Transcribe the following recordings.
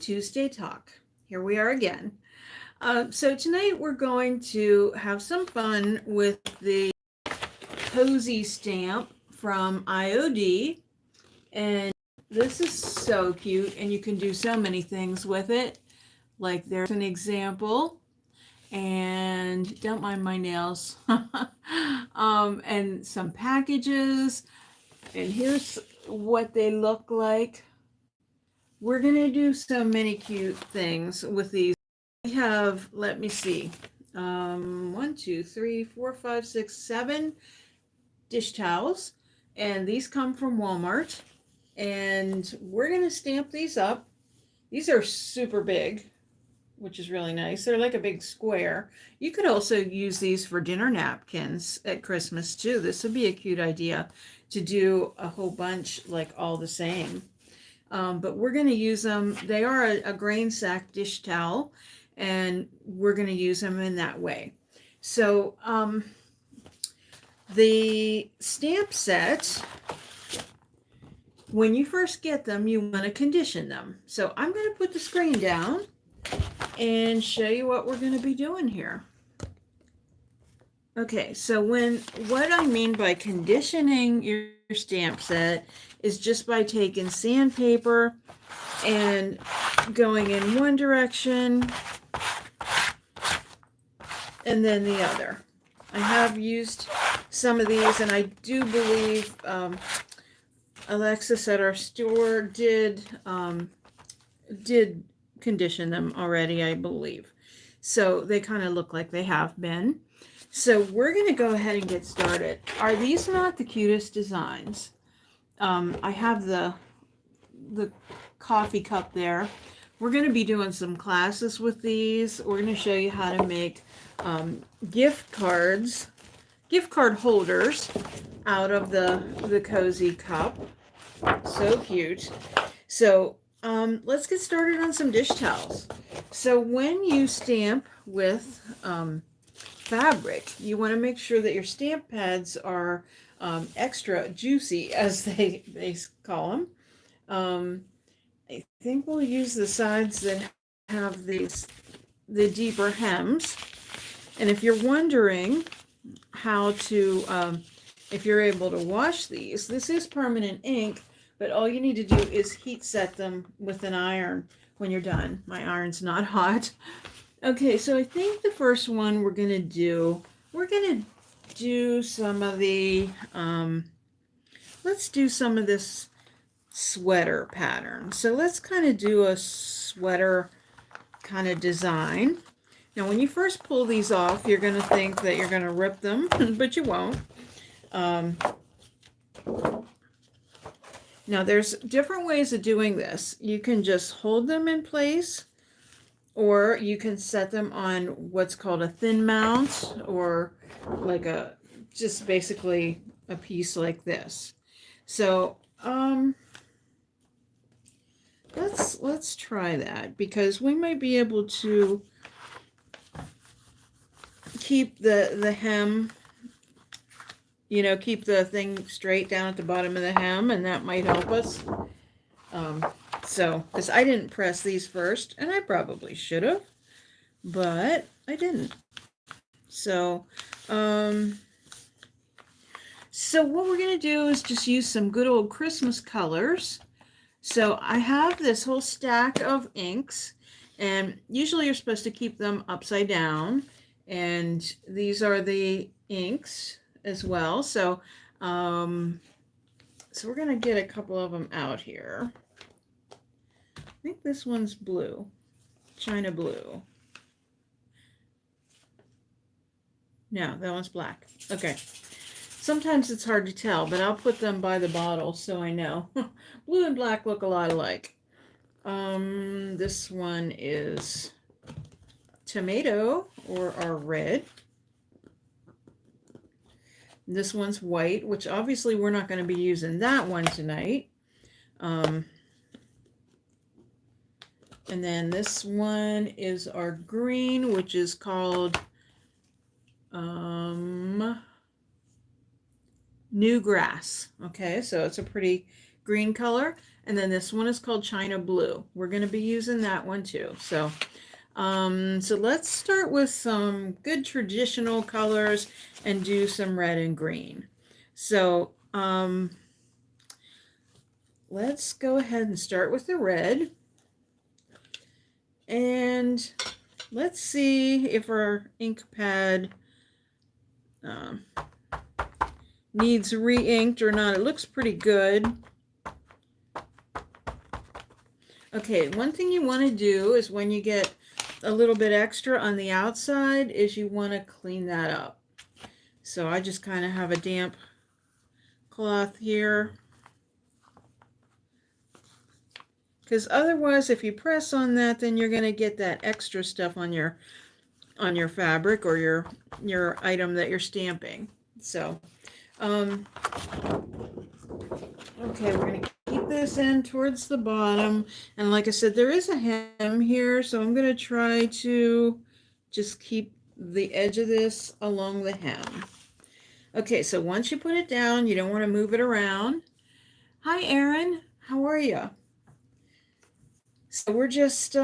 Tuesday Talk. Here we are again. So tonight we're going to have some fun with the cozy stamp from IOD. And this is so cute, and you can do so many things with it. Like there's an example, and don't mind my nails. And some packages, and here's what they look like. We're going to do so many cute things with these. We have, let me see, 1, 2, 3, 4, 5, 6, 7 dish towels. And these come from Walmart. And we're going to stamp these up. These are super big, which is really nice. They're like a big square. You could also use these for dinner napkins at Christmas too. This would be a cute idea to do a whole bunch like all the same. But we're going to use them. They are a grain sack dish towel, and we're going to use them in that way. So the stamp set, when you first get them, you want to condition them. So I'm going to put the screen down and show you what we're going to be doing here. Okay, so what I mean by conditioning your stamp set is just by taking sandpaper and going in one direction and then the other. I have used some of these, and I do believe Alexis at our store did condition them already, I believe. So they kind of look like they have been. So we're going to go ahead and get started. Are these not the cutest designs? I have the coffee cup there. We're going to be doing some classes with these. We're going to show you how to make gift card holders out of the cozy cup. So cute. So let's get started on some dish towels. So when you stamp with fabric, you want to make sure that your stamp pads are extra juicy, as they call them. I think we'll use the sides that have the deeper hems. And if you're wondering how to, if you're able to wash these, this is permanent ink, but all you need to do is heat set them with an iron when you're done. My iron's not hot. Okay, so I think the first one we're going to do some of the, let's do some of this sweater pattern. So let's kind of do a sweater kind of design. Now, when you first pull these off, you're going to think that you're going to rip them, but you won't. Now, there's different ways of doing this. You can just hold them in place, or you can set them on what's called a thin mount, or like just basically a piece like this. So let's try that, because we might be able to keep the hem, keep the thing straight down at the bottom of the hem, and that might help us. So, because I didn't press these first, and I probably should have, but I didn't. So, so what we're going to do is just use some good old Christmas colors. So I have this whole stack of inks, and usually you're supposed to keep them upside down, and these are the inks as well. So, so we're going to get a couple of them out here. I think this one's blue, China blue. No, that one's black. Okay. Sometimes it's hard to tell, but I'll put them by the bottle so I know. Blue and black look a lot alike. This one is tomato, or red. This one's white, which obviously we're not going to be using that one tonight. And then this one is our green, which is called new grass. Okay, so it's a pretty green color. And then this one is called China Blue. We're going to be using that one too. So let's start with some good traditional colors and do some red and green. So let's go ahead and start with the red. And let's see if our ink pad needs re-inked or not. It looks pretty good. Okay, one thing you want to do is when you get a little bit extra on the outside is you want to clean that up. So I just kind of have a damp cloth here. Because otherwise, if you press on that, then you're going to get that extra stuff on your fabric or your item that you're stamping. So, okay, we're going to keep this in towards the bottom. And like I said, there is a hem here, so I'm going to try to just keep the edge of this along the hem. Okay, so once you put it down, you don't want to move it around. Hi, Erin. How are you? So we're just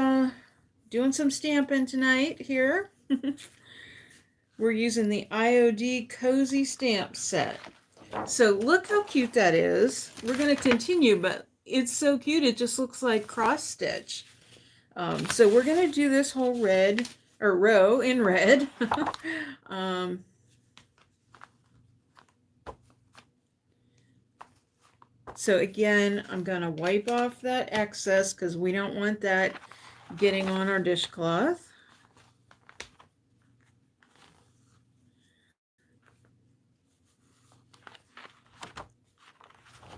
doing some stamping tonight here. We're using the IOD Cozy Stamp Set. So look how cute that is. We're going to continue, but it's so cute. It just looks like cross stitch. So we're going to do this whole red, or row in red. So again, I'm going to wipe off that excess because we don't want that getting on our dishcloth.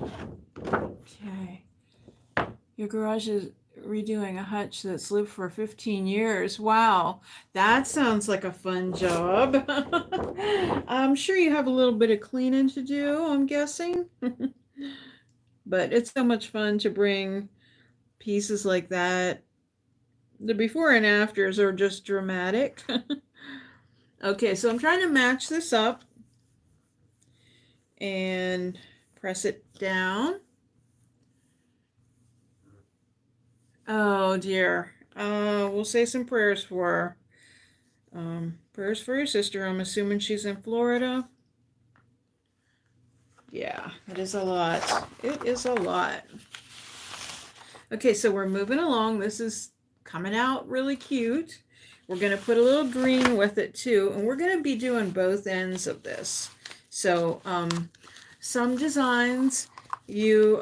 Okay. Your garage is redoing a hutch that's lived for 15 years. Wow, that sounds like a fun job. I'm sure you have a little bit of cleaning to do, I'm guessing. But it's so much fun to bring pieces like that. The before and afters are just dramatic. Okay, so I'm trying to match this up and press it down. Oh dear. We'll say some prayers for her. Prayers for your sister. I'm assuming she's in Florida. Yeah, it is a lot. It is a lot. Okay, so we're moving along. This is coming out really cute. We're going to put a little green with it too, and we're going to be doing both ends of this. So some designs you,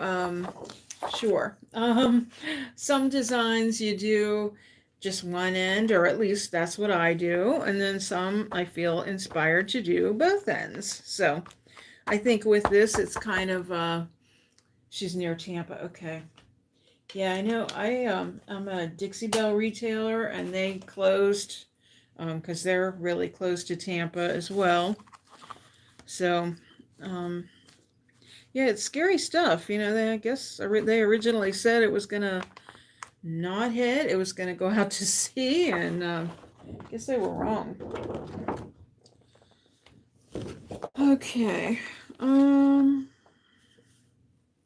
some designs you do just one end, or at least that's what I do, and then some I feel inspired to do both ends. So I think with this, it's kind of, she's near Tampa. Okay. Yeah, I know. I'm a Dixie Belle retailer, and they closed because they're really close to Tampa as well. So, yeah, it's scary stuff. You know, I guess they originally said it was going to not hit. It was going to go out to sea, and I guess they were wrong. Okay.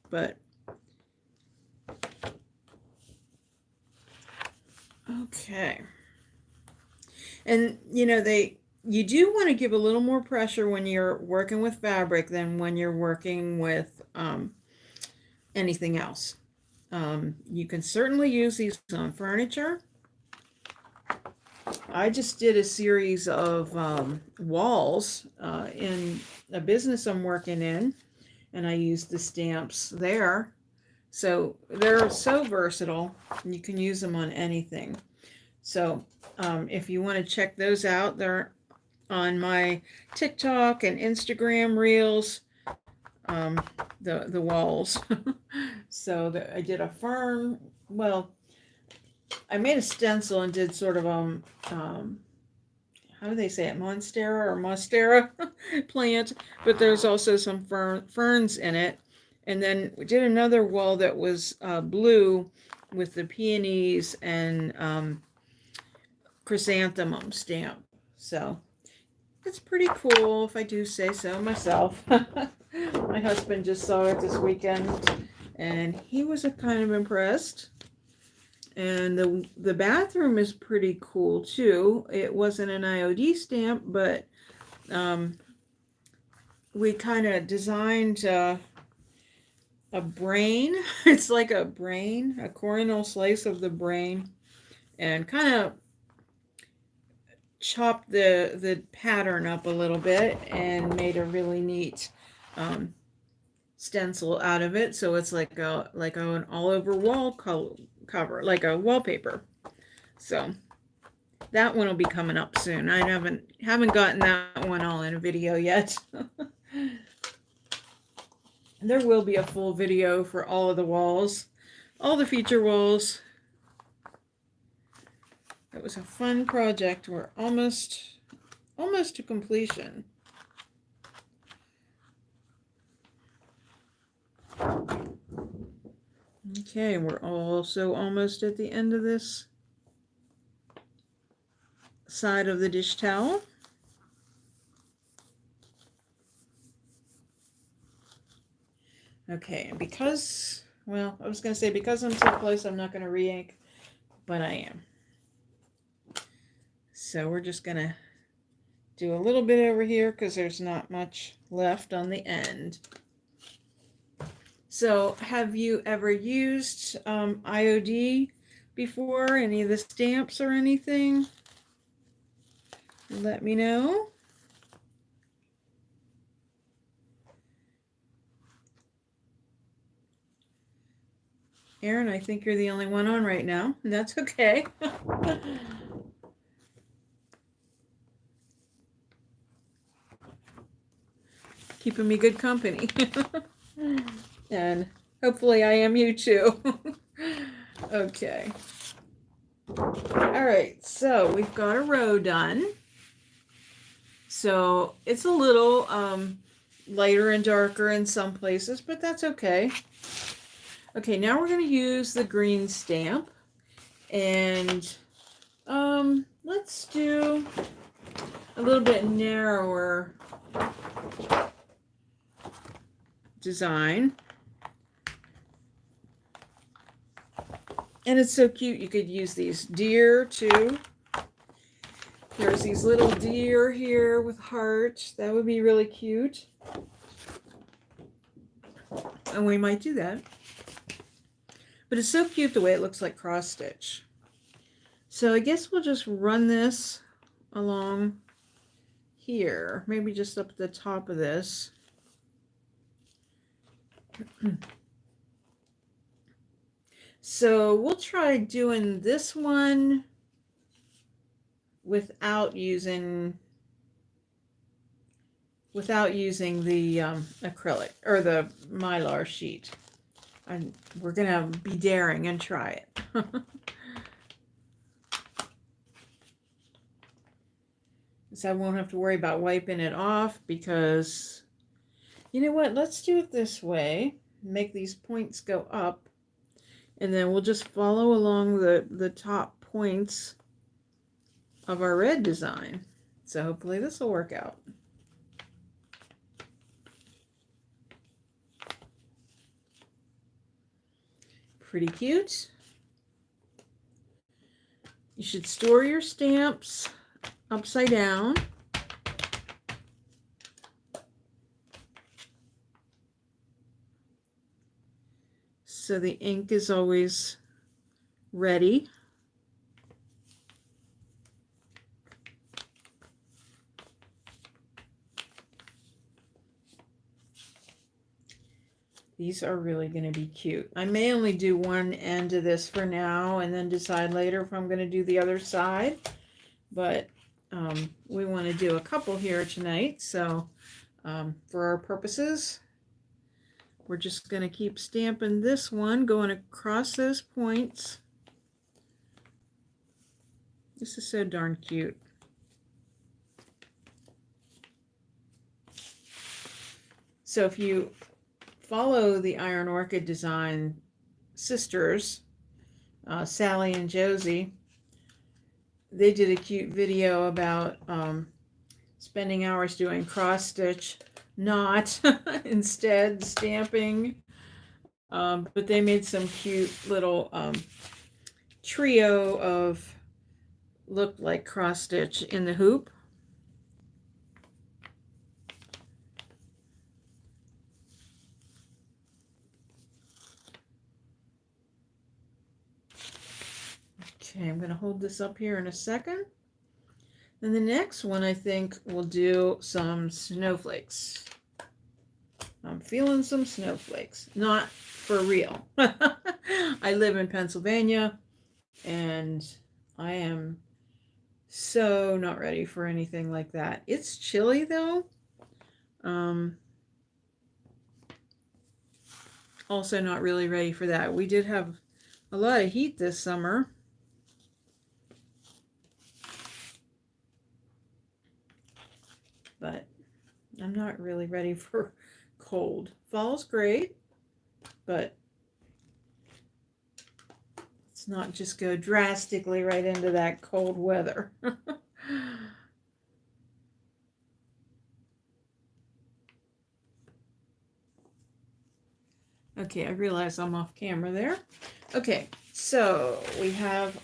But okay. And you know, you do want to give a little more pressure when you're working with fabric than when you're working with anything else. You can certainly use these on furniture. I just did a series of walls in a business I'm working in, and I used the stamps there. So they're so versatile, and you can use them on anything. So if you want to check those out, they're on my TikTok and Instagram reels, the walls. So I did a fern, well, I made a stencil and did sort of how do they say it, monstera or monstera plant, but there's also some ferns in it. And then we did another wall that was blue with the peonies and chrysanthemum stamp. So it's pretty cool, if I do say so myself. My husband just saw it this weekend, and he was kind of impressed. And the bathroom is pretty cool too. It wasn't an IOD stamp, but we kind of designed a brain. It's like a brain, a coronal slice of the brain, and kind of chopped the pattern up a little bit and made a really neat stencil out of it. So it's like an all over wall cover, like a wallpaper. So that one will be coming up soon. I haven't gotten that one all in a video yet. There will be a full video for all of the walls, all the feature walls. It was a fun project. We're almost to completion. Okay, we're also almost at the end of this side of the dish towel. Okay, and because, well, I was going to say because I'm so close, I'm not going to re-ink, but I am. So we're just going to do a little bit over here because there's not much left on the end. So have you ever used IOD before? Any of the stamps or anything? Let me know. Aaron, I think you're the only one on right now, and that's okay. Keeping me good company. And hopefully I am you too. Okay. All right, so we've got a row done. So it's a little lighter and darker in some places, but that's okay. Okay, now we're going to use the green stamp, and let's do a little bit narrower design. And it's so cute. You could use these deer too. There's these little deer here with hearts. That would be really cute. And we might do that. But it's so cute the way it looks like cross stitch. So I guess we'll just run this along here. Maybe just up at the top of this. So we'll try doing this one without using the acrylic or the mylar sheet. And we're gonna be daring and try it. So I won't have to worry about wiping it off, because you know what, let's do it this way. Make these points go up, and then we'll just follow along the top points of our red design. So hopefully this will work out. Pretty cute. You should store your stamps upside down. So the ink is always ready. These are really going to be cute. I may only do one end of this for now and then decide later if I'm going to do the other side. But we want to do a couple here tonight. So for our purposes, we're just going to keep stamping this one, going across those points. This is so darn cute. So if you follow the Iron Orchid Design sisters, Sally and Josie, they did a cute video about spending hours doing cross stitch, not instead stamping But they made some cute little trio of looked like cross stitch in the hoop. Okay, I'm going to hold this up here in a second. Then the next one, I think we'll do some snowflakes. I'm feeling some snowflakes. Not for real. I live in Pennsylvania, and I am so not ready for anything like that. It's chilly, though. Also not really ready for that. We did have a lot of heat this summer. But I'm not really ready for cold. Fall's great, but let's not just go drastically right into that cold weather. Okay, I realize I'm off camera there. Okay, so we have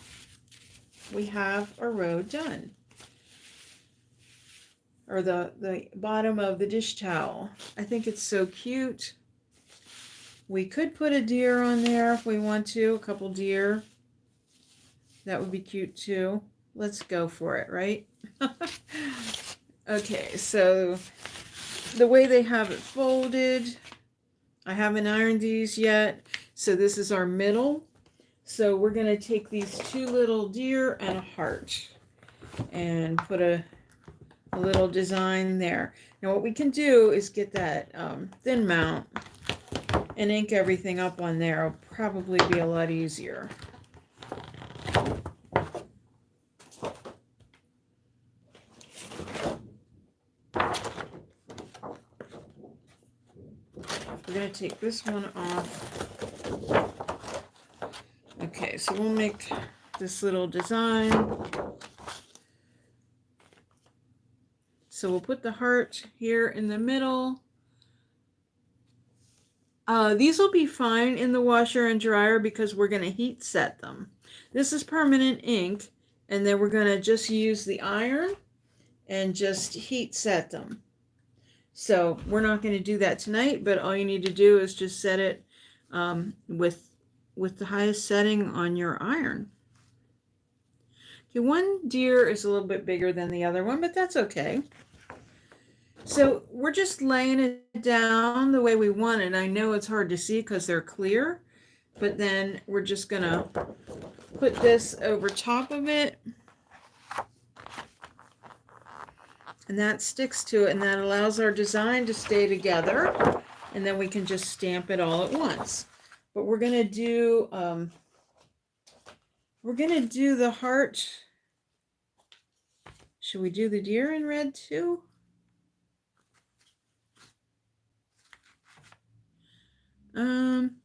a row done. Or the bottom of the dish towel. I think it's so cute. We could put a deer on there if we want to, a couple deer. That would be cute too. Let's go for it, right? Okay, so the way they have it folded, I haven't ironed these yet. So this is our middle. So we're going to take these two little deer and a heart and put a little design there. Now what we can do is get that thin mount and ink everything up on there. It'll probably be a lot easier. We're going to take this one off. Okay, so we'll make this little design. So we'll put the heart here in the middle. These will be fine in the washer and dryer because we're going to heat set them. This is permanent ink, and then we're going to just use the iron and just heat set them. So we're not going to do that tonight, but all you need to do is just set it with the highest setting on your iron. Okay, one deer is a little bit bigger than the other one, but that's okay. So we're just laying it down the way we want it. I know it's hard to see because they're clear, but then we're just going to put this over top of it. And that sticks to it, and that allows our design to stay together. And then we can just stamp it all at once. But we're going to do the heart. Should we do the deer in red too?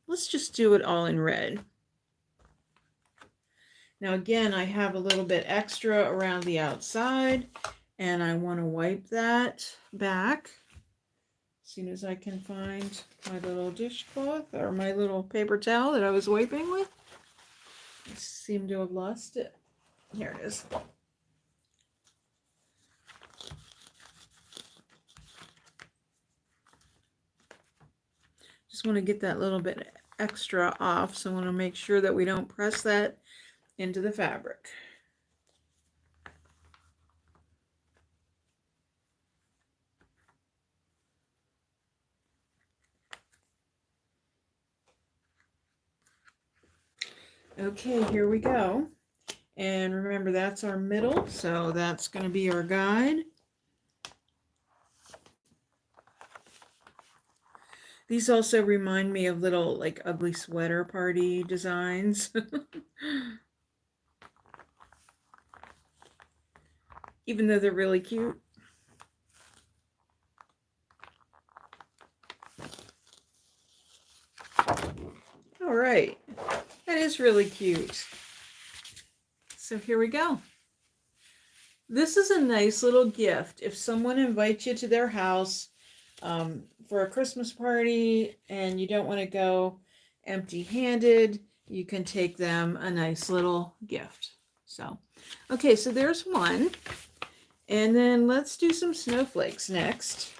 Let's just do it all in red. Now again, I have a little bit extra around the outside, and I want to wipe that back as soon as I can find my little dishcloth or my little paper towel that I was wiping with. I seem to have lost it. Here it is. Just want to get that little bit extra off, so I want to make sure that we don't press that into the fabric. Okay, here we go. And remember, that's our middle, so that's going to be our guide. These also remind me of little, like, ugly sweater party designs. Even though they're really cute. All right. That is really cute. So here we go. This is a nice little gift. If someone invites you to their house for a Christmas party and you don't want to go empty-handed, you can take them a nice little gift. So, okay, so there's one. And then let's do some snowflakes next.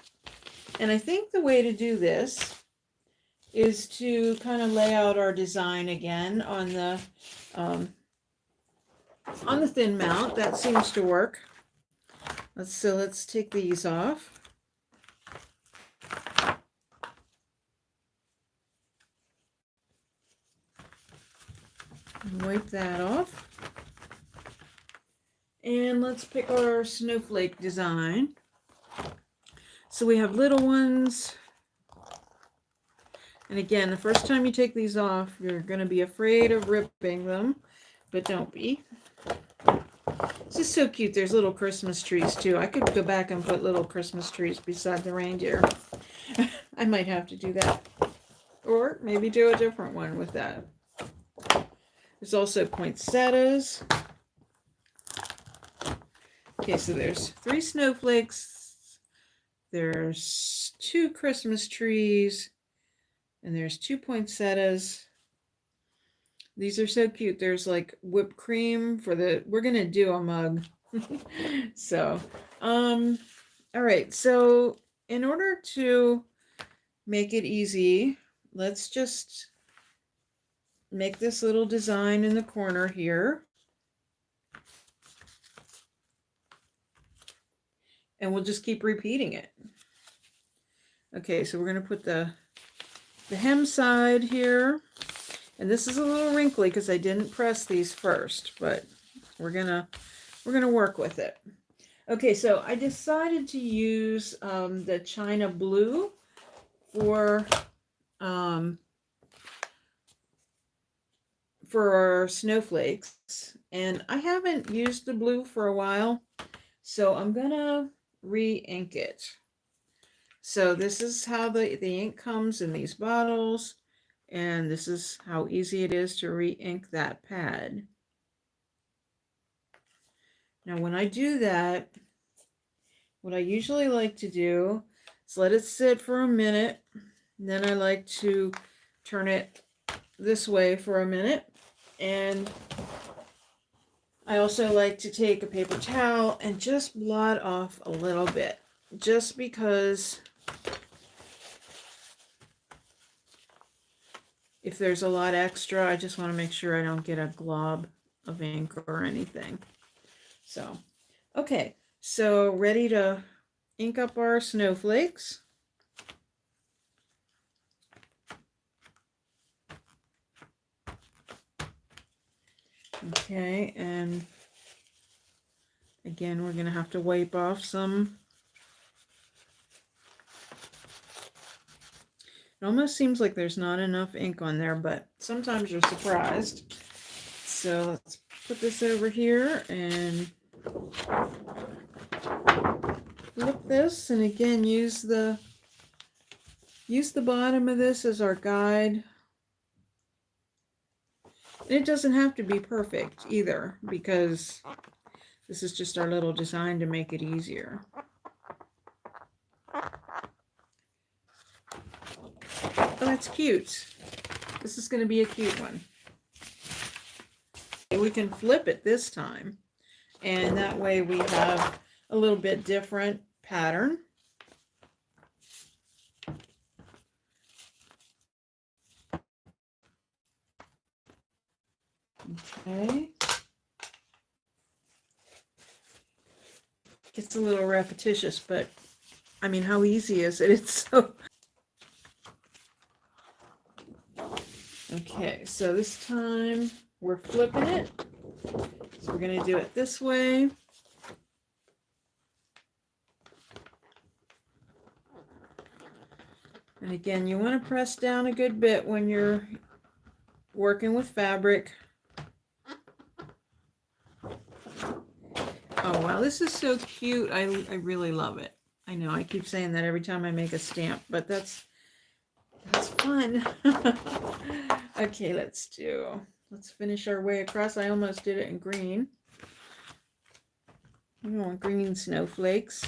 And I think the way to do this is to kind of lay out our design again on the thin mount. That seems to work. Let's take these off. Wipe that off. And let's pick our snowflake design. So we have little ones. And again, the first time you take these off, you're going to be afraid of ripping them, but don't be. This is so cute. There's little Christmas trees too. I could go back and put little Christmas trees beside the reindeer. I might have to do that. Or maybe do a different one with that. There's also poinsettias. Okay, so there's 3 snowflakes. There's 2 Christmas trees. And there's 2 poinsettias. These are so cute. There's like whipped cream for we're going to do a mug. So, all right. So in order to make it easy, let's just make this little design in the corner here. And we'll just keep repeating it. Okay, so we're going to put the hem side here. And this is a little wrinkly because I didn't press these first, but we're gonna work with it. Okay, so I decided to use the China blue for our snowflakes, and I haven't used the blue for a while, so I'm gonna re-ink it. So this is how the ink comes in these bottles, and this is how easy it is to re-ink that pad. Now when I do that, what I usually like to do is let it sit for a minute, and then I like to turn it this way for a minute, and I also like to take a paper towel and just blot off a little bit, just because if there's a lot extra, I just want to make sure I don't get a glob of ink or anything. So, okay, so ready to ink up our snowflakes. Okay, and again, we're going to have to wipe off some. It almost seems like there's not enough ink on there, but sometimes you're surprised. So let's put this over here and flip this, and again use the bottom of this as our guide. And it doesn't have to be perfect either, because this is just our little design to make it easier. Oh, that's cute. This is going to be a cute one. We can flip it this time, and that way we have a little bit different pattern. Okay. It's a little repetitious, but I mean, how easy is it? It's so... Okay, so this time we're flipping it. So we're going to do it this way. And again, you want to press down a good bit when you're working with fabric. Oh, wow, this is so cute. I really love it. I know I keep saying that every time I make a stamp, but that's fun. Okay, let's finish our way across. I almost did it in green. We want green snowflakes.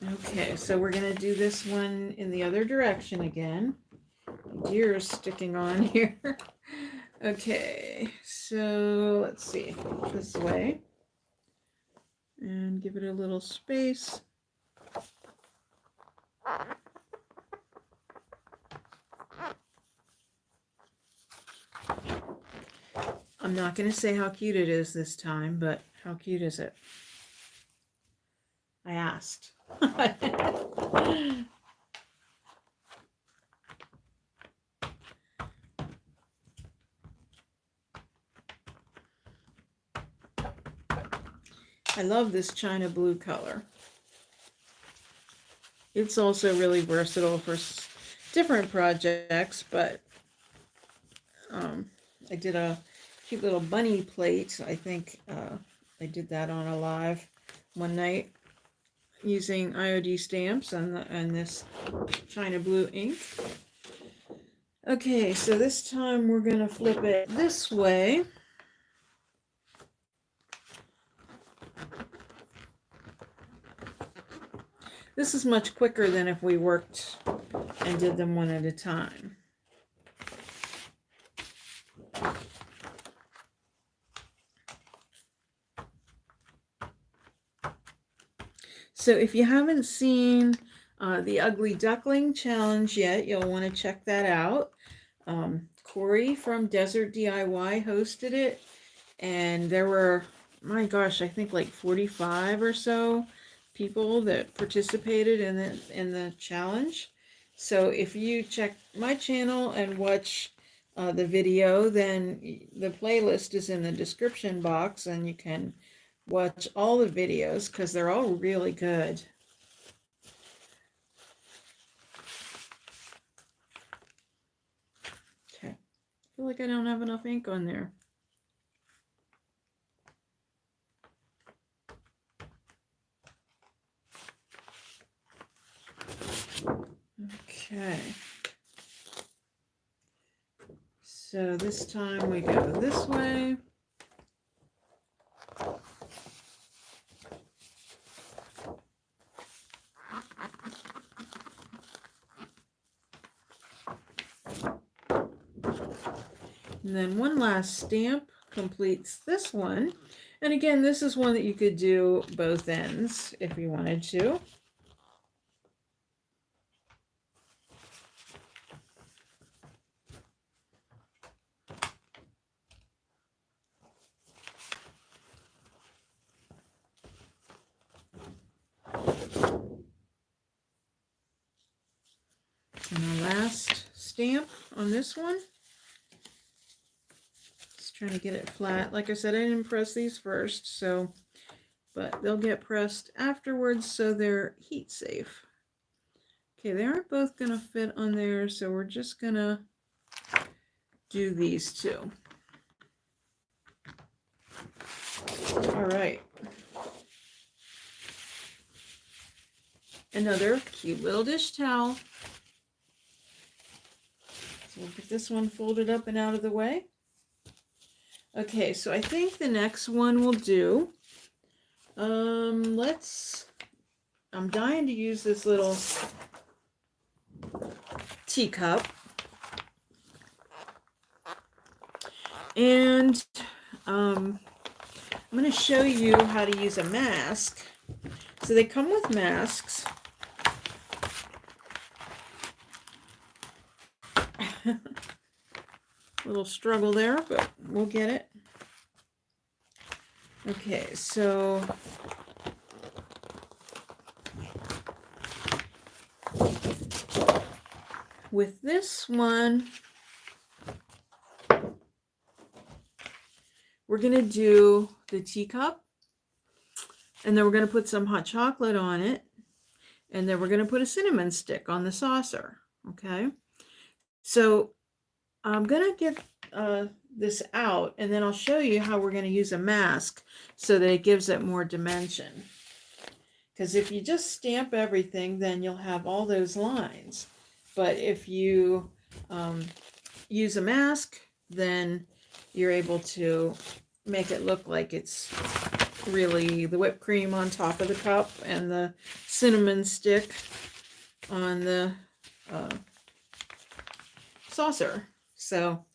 Okay, so we're going to do this one in the other direction again. Deer is sticking on here. Okay, so let's see, this way. And give it a little space. I'm not going to say how cute it is this time, but how cute is it? I asked. I love this China blue color. It's also really versatile for different projects, but I did a cute little bunny plate. I think I did that on a live one night using IOD stamps and this China blue ink. Okay, so this time we're going to flip it this way. This is much quicker than if we worked and did them one at a time. So if you haven't seen the Ugly Duckling Challenge yet, you'll want to check that out. Corey from Desert DIY hosted it, and there were, my gosh, I think like 45 or so people that participated in the challenge. So if you check my channel and watch the video, then the playlist is in the description box, and you can watch all the videos because they're all really good. Okay, I feel like I don't have enough ink on there. Okay, so this time we go this way. And then one last stamp completes this one. And again, this is one that you could do both ends if you wanted to. And the last stamp on this one. Just trying to get it flat. Like I said, I didn't press these first, so, but they'll get pressed afterwards so they're heat safe. Okay, they aren't both going to fit on there, so we're just going to do these two. All right. Another cute little dish towel. So we'll get this one folded up and out of the way. Okay, so I think the next one we'll do, I'm dying to use this little teacup. And I'm going to show you how to use a mask. So they come with masks. Little struggle there, but we'll get it. Okay, so with this one, we're going to do the teacup, and then we're going to put some hot chocolate on it, and then we're going to put a cinnamon stick on the saucer. Okay, so I'm going to get this out, and then I'll show you how we're going to use a mask so that it gives it more dimension. Because if you just stamp everything, then you'll have all those lines. But if you use a mask, then you're able to make it look like it's really the whipped cream on top of the cup and the cinnamon stick on the saucer. So,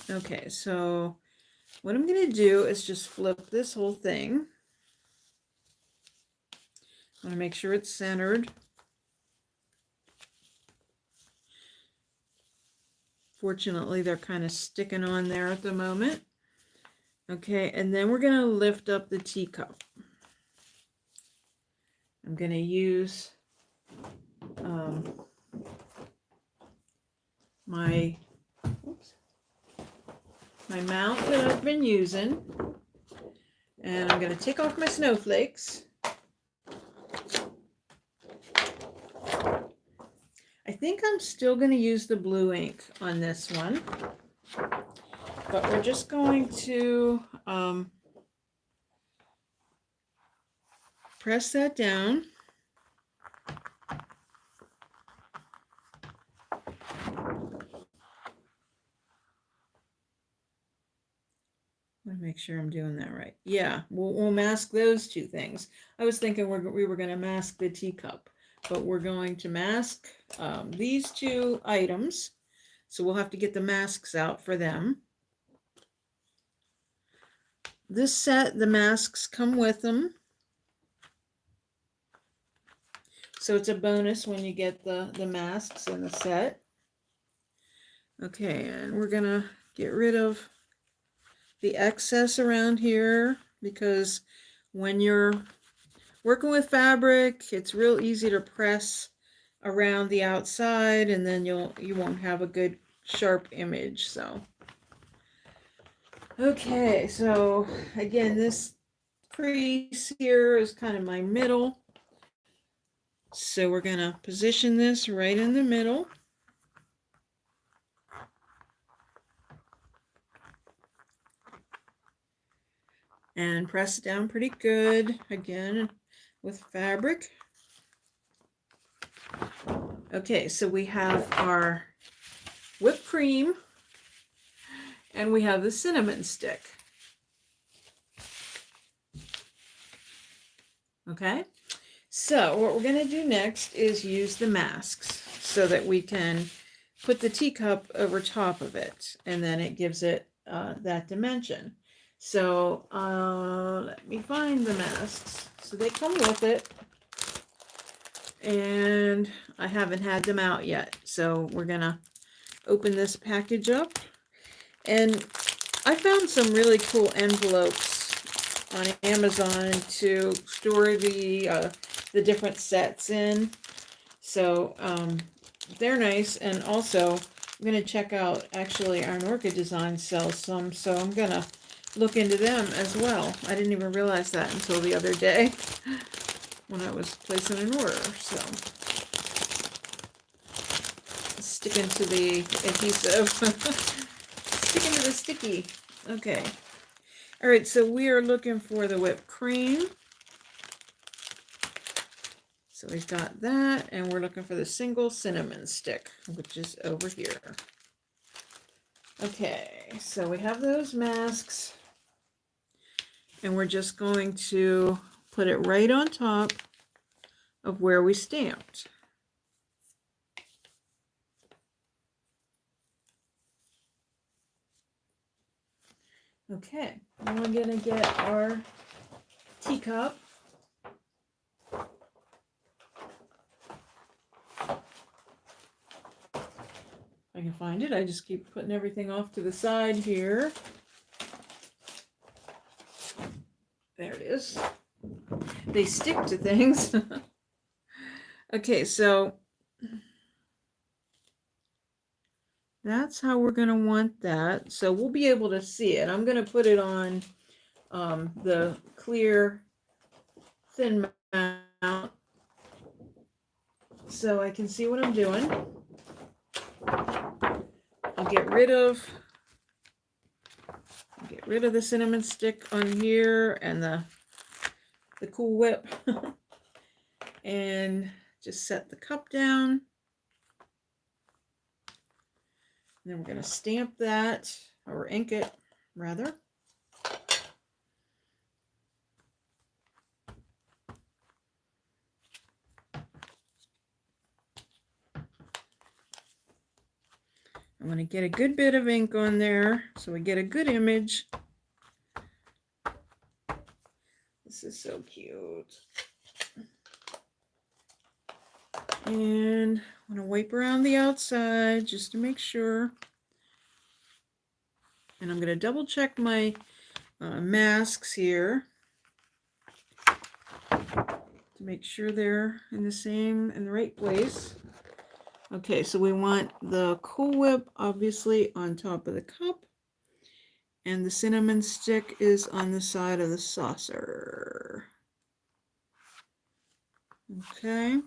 okay, so what I'm going to do is just flip this whole thing. I want to make sure it's centered. Fortunately, they're kind of sticking on there at the moment. Okay, and then we're going to lift up the teacup. I'm going to use my mount that I've been using, and I'm going to take off my snowflakes. I think I'm still going to use the blue ink on this one, but we're just going to press that down. Let me make sure I'm doing that right. Yeah, we'll mask those two things. I was thinking we were going to mask the teacup, but we're going to mask these two items. So we'll have to get the masks out for them. This set, the masks come with them. So it's a bonus when you get the masks in the set. Okay, and we're going to get rid of the excess around here, because when you're working with fabric, it's real easy to press around the outside, and then you won't have a good sharp image. So okay, so again, this crease here is kind of my middle, so we're going to position this right in the middle. And press it down pretty good, again, with fabric. Okay, so we have our whipped cream, and we have the cinnamon stick. Okay, so what we're going to do next is use the masks so that we can put the teacup over top of it, and then it gives it that dimension. So let me find the masks. So they come with it, and I haven't had them out yet. So we're gonna open this package up, and I found some really cool envelopes on Amazon to store the different sets in. So they're nice, and also I'm gonna check out, actually our Norca Design sells some, so I'm gonna look into them as well. I didn't even realize that until the other day when I was placing an order. So sticking to the adhesive, sticking to the sticky. Okay. All right, so we are looking for the whipped cream. So we've got that, and we're looking for the single cinnamon stick, which is over here. Okay, so we have those masks, and we're just going to put it right on top of where we stamped. Okay, now we're going to get our teacup. I can find it. I just keep putting everything off to the side here. There it is. They stick to things. Okay, so that's how we're going to want that. So we'll be able to see it. I'm going to put it on the clear thin mount so I can see what I'm doing. I'll get rid of the cinnamon stick on here and the Cool Whip and just set the cup down. Then we're going to stamp that, or ink it, rather. I'm going to get a good bit of ink on there so we get a good image. This is so cute. And I'm going to wipe around the outside just to make sure. And I'm going to double check my masks here to make sure they're in the right place. Okay, so we want the Cool Whip obviously on top of the cup, and the cinnamon stick is on the side of the saucer. Okay.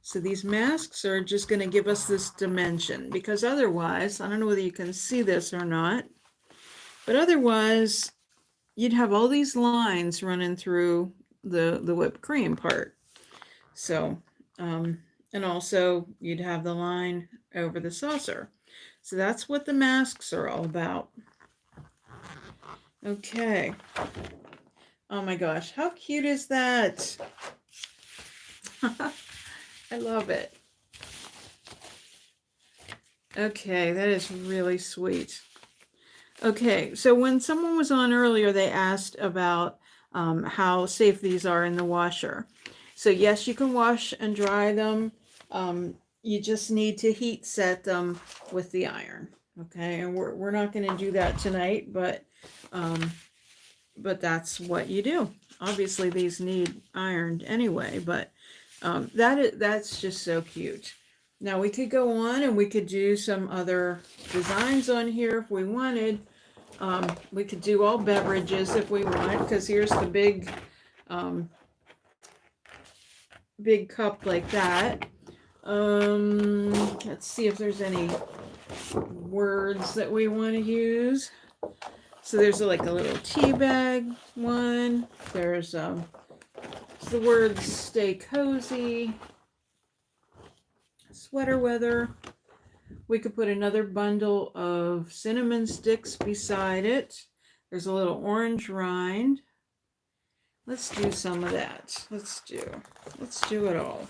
So these masks are just going to give us this dimension, because otherwise, I don't know whether you can see this or not, but otherwise you'd have all these lines running through the whipped cream part. So, and also you'd have the line over the saucer. So that's what the masks are all about. Okay. Oh my gosh, how cute is that? I love it. Okay, that is really sweet. Okay, so when someone was on earlier, they asked about how safe these are in the washer. So yes, you can wash and dry them. You just need to heat set them with the iron. Okay, and we're not going to do that tonight, but that's what you do. Obviously, these need ironed anyway, but that's just so cute. Now we could go on and we could do some other designs on here if we wanted. We could do all beverages if we want, because here's the big cup like that. Let's see if there's any words that we want to use. So there's like a little tea bag one. There's the words stay cozy, sweater weather. We could put another bundle of cinnamon sticks beside it. There's a little orange rind. Let's do some of that. Let's do it all.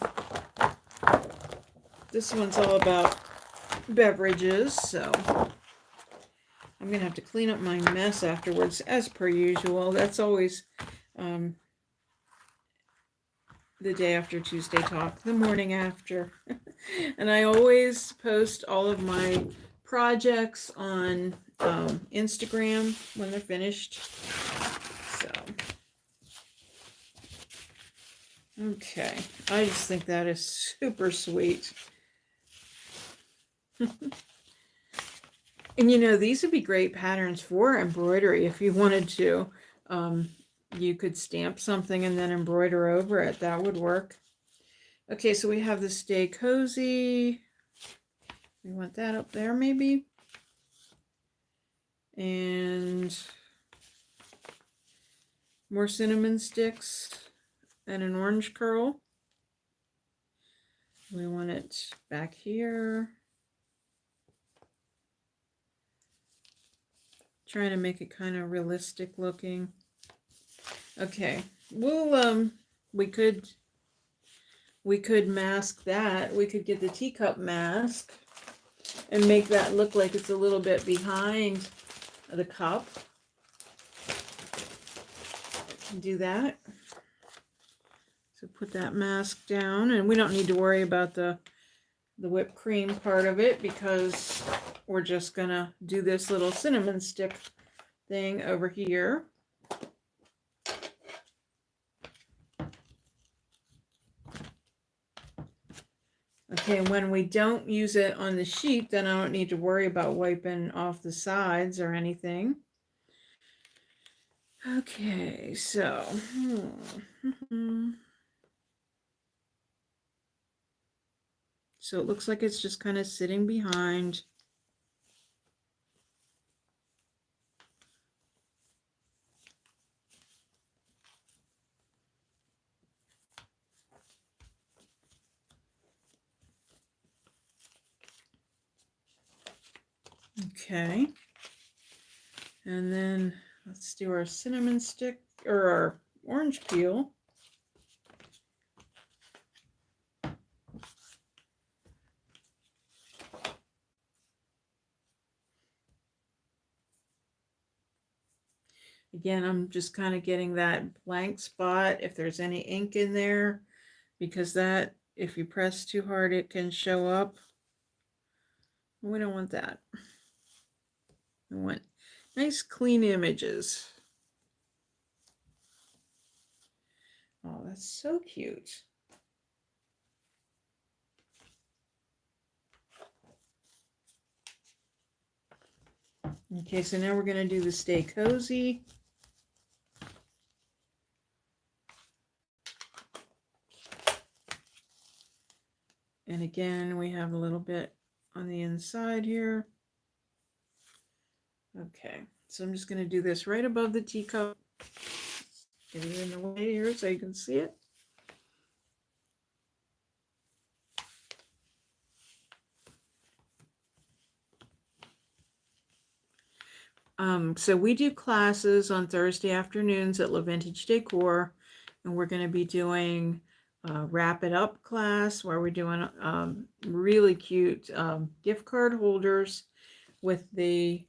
This one's all about beverages, so I'm going to have to clean up my mess afterwards, as per usual. That's always the day after Tuesday Talk, the morning after. And I always post all of my projects on Instagram when they're finished. So, okay. I just think that is super sweet. And you know, these would be great patterns for embroidery if you wanted to. You could stamp something and then embroider over it. That would work. Okay, so we have the Stay Cozy. We want that up there maybe. And more cinnamon sticks and an orange curl. We want it back here. Trying to make it kind of realistic looking. Okay, we'll we could mask that. We could get the teacup mask and make that look like it's a little bit behind the cup. Do that. So put that mask down, and we don't need to worry about the whipped cream part of it, because we're just gonna do this little cinnamon stick thing over here. Okay, when we don't use it on the sheet, then I don't need to worry about wiping off the sides or anything. Okay, so so it looks like it's just kind of sitting behind. Okay. And then let's do our cinnamon stick, or our orange peel. Again, I'm just kind of getting that blank spot if there's any ink in there, because that, if you press too hard, it can show up. We don't want that. We want nice clean images. Oh, that's so cute. Okay, so now we're going to do the Stay Cozy. And again, we have a little bit on the inside here. Okay, so I'm just going to do this right above the teacup. Get it in the way here so you can see it. So we do classes on Thursday afternoons at La Vintage Decor, and we're going to be doing a Wrap It Up class where we're doing really cute gift card holders with the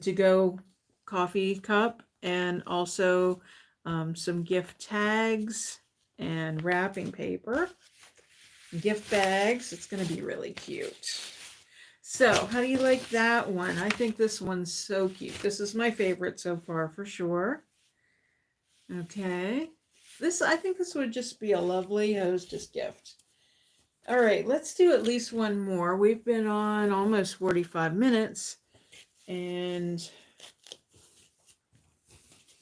to-go coffee cup, and also some gift tags and wrapping paper, gift bags. It's going to be really cute. So how do you like that one? I think this one's so cute. This is my favorite so far for sure. Okay. I think this would just be a lovely hostess gift. All right, let's do at least one more. We've been on almost 45 minutes, and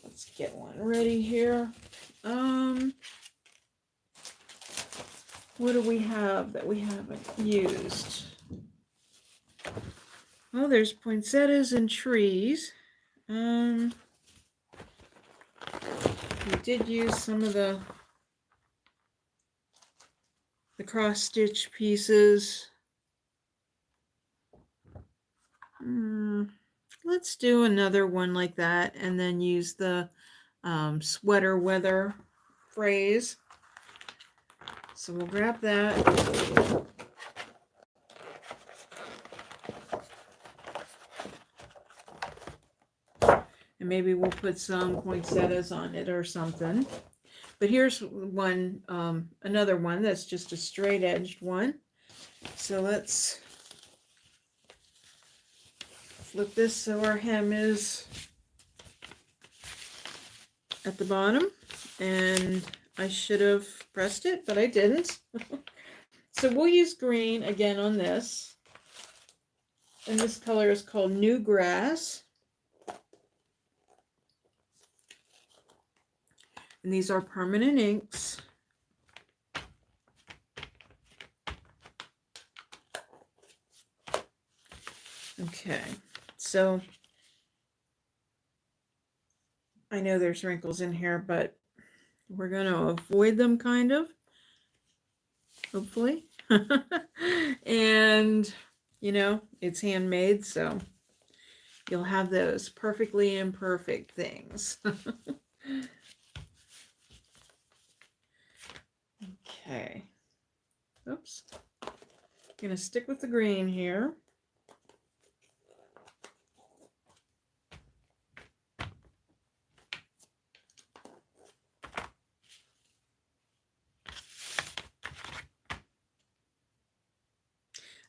let's get one ready here. What do we have that we haven't used? Well, there's poinsettias and trees. We did use some of the cross stitch pieces. Let's do another one like that, and then use the sweater weather phrase. So we'll grab that. And maybe we'll put some poinsettias on it or something. But here's one, another one that's just a straight edged one. So let's flip this so our hem is at the bottom. And I should have pressed it, but I didn't. So we'll use green again on this. And this color is called New Grass. And these are permanent inks. Okay, so I know there's wrinkles in here, but we're going to avoid them kind of, hopefully. And, you know, it's handmade, so you'll have those perfectly imperfect things. Okay. Oops. I'm going to stick with the green here.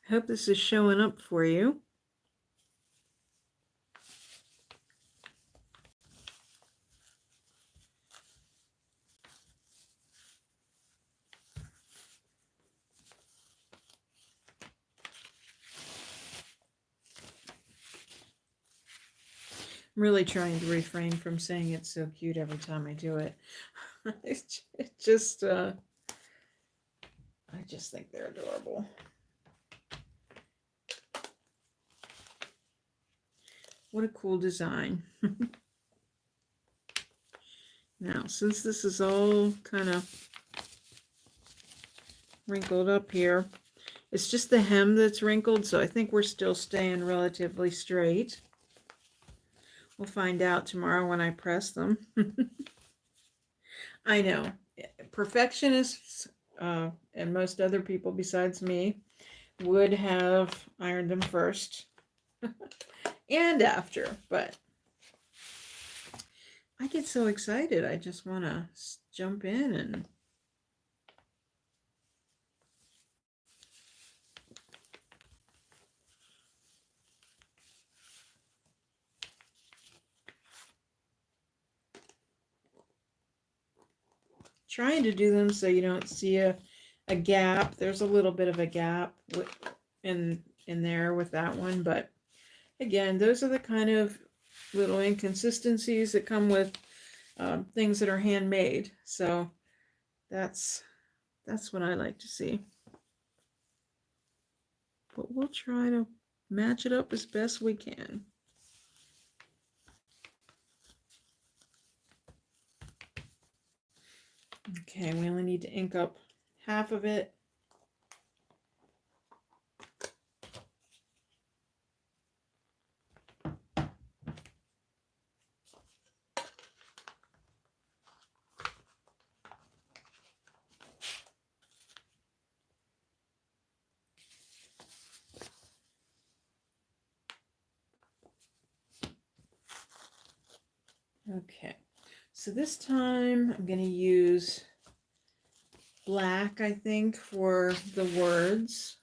I hope this is showing up for you. I'm really trying to refrain from saying it's so cute every time I do it. It just, I just think they're adorable. What a cool design. Now, since this is all kind of wrinkled up here, It's just the hem that's wrinkled, so I think we're still staying relatively straight. We'll find out tomorrow when I press them. I know, perfectionists and most other people besides me would have ironed them first and after, but I get so excited. I just want to jump in and trying to do them so you don't see a gap. There's a little bit of a gap in there with that one, but again, those are the kind of little inconsistencies that come with things that are handmade. So that's what I like to see. But we'll try to match it up as best we can. Okay, we only need to ink up half of it. Okay, so this time I'm going to use black, I think, for the words.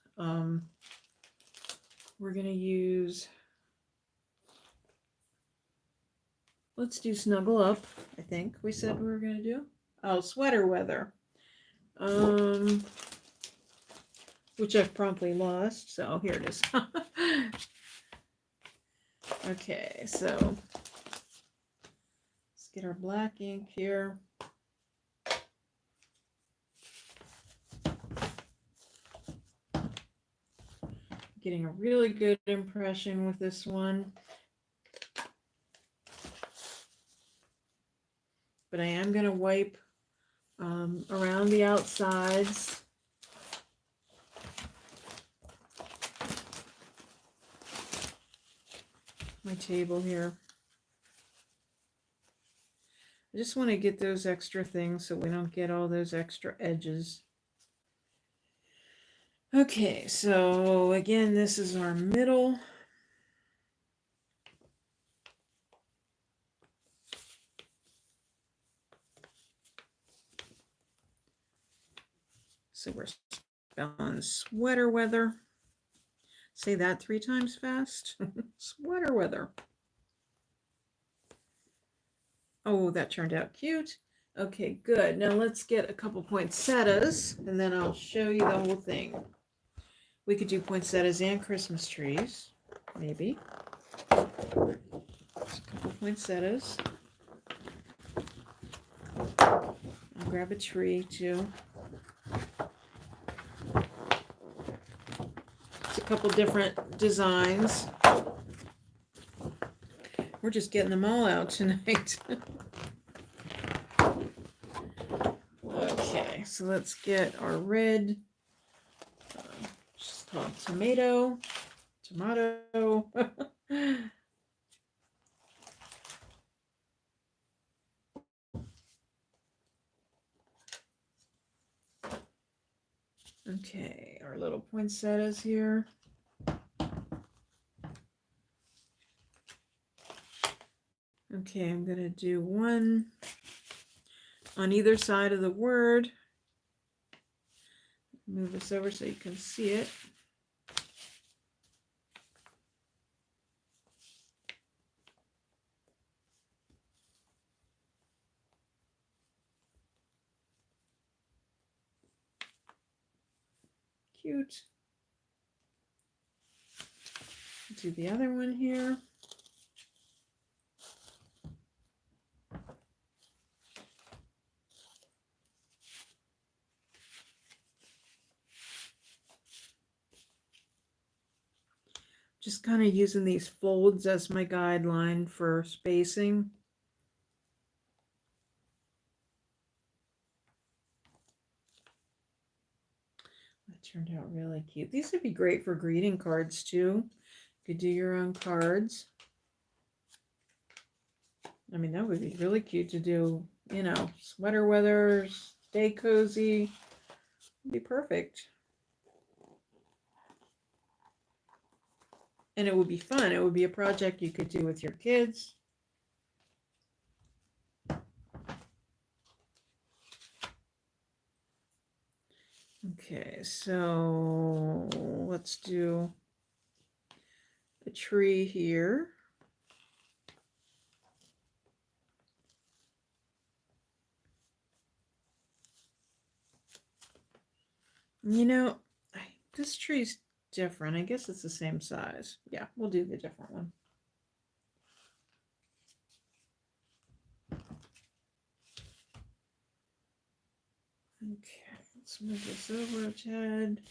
We're going to use, let's do Snuggle Up, I think we said we were going to do. Oh, Sweater Weather. Which I've promptly lost, so here it is. Okay, so let's get our black ink here. Getting a really good impression with this one. But I am going to wipe around the outsides. My table here. I just want to get those extra things so we don't get all those extra edges. Okay, so again, this is our middle. So we're spelling Sweater Weather. Say that 3 times fast. Sweater Weather. Oh, that turned out cute. Okay, good. Now let's get a couple poinsettias, and then I'll show you the whole thing. We could do poinsettias and Christmas trees, maybe. Just a couple poinsettias. I'll grab a tree too. It's a couple different designs. We're just getting them all out tonight. Okay, so let's get our red, just called tomato. Okay, our little poinsettias here. Okay, I'm going to do one on either side of the word. Move this over so you can see it. Cute. Do the other one here. Just kind of using these folds as my guideline for spacing. turned out really cute. These would be great for greeting cards too. You could do your own cards. I mean, that would be really cute to do, you know, sweater weather, stay cozy. It'd be perfect. And it would be fun. It would be a project you could do with your kids. Okay, so let's do a tree here. You know, this tree's different. I guess it's the same size. Yeah, we'll do the different one. Okay, let's move this over, Ted.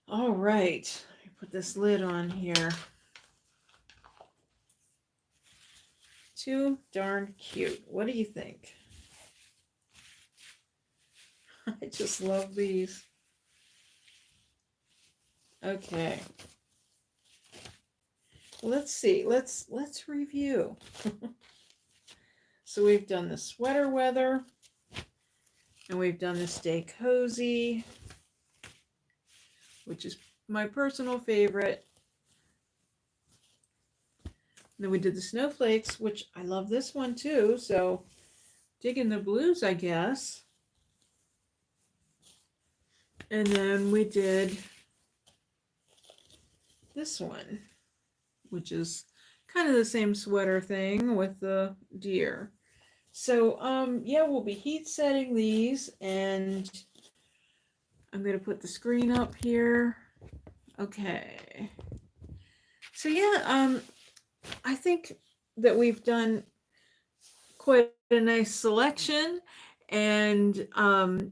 All right, let me put this lid on here. Too darn cute. What do you think? I just love these. Okay. Let's see. Let's review. So we've done the sweater weather, and we've done the stay cozy, which is my personal favorite. And then we did the snowflakes, which I love this one too. So digging the blues, I guess. And then we did this one, which is kind of the same sweater thing with the deer. So yeah, we'll be heat setting these, and I'm going to put the screen up here. Okay. So yeah, I think that we've done quite a nice selection, and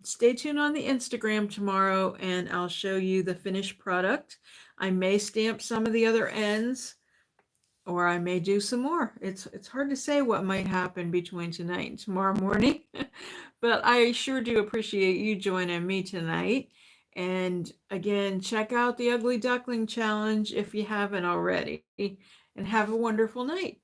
stay tuned on the Instagram tomorrow, and I'll show you the finished product. I may stamp some of the other ends, or I may do some more. It's hard to say what might happen between tonight and tomorrow morning, but I sure do appreciate you joining me tonight. And again, check out the Ugly Duckling Challenge if you haven't already, and have a wonderful night.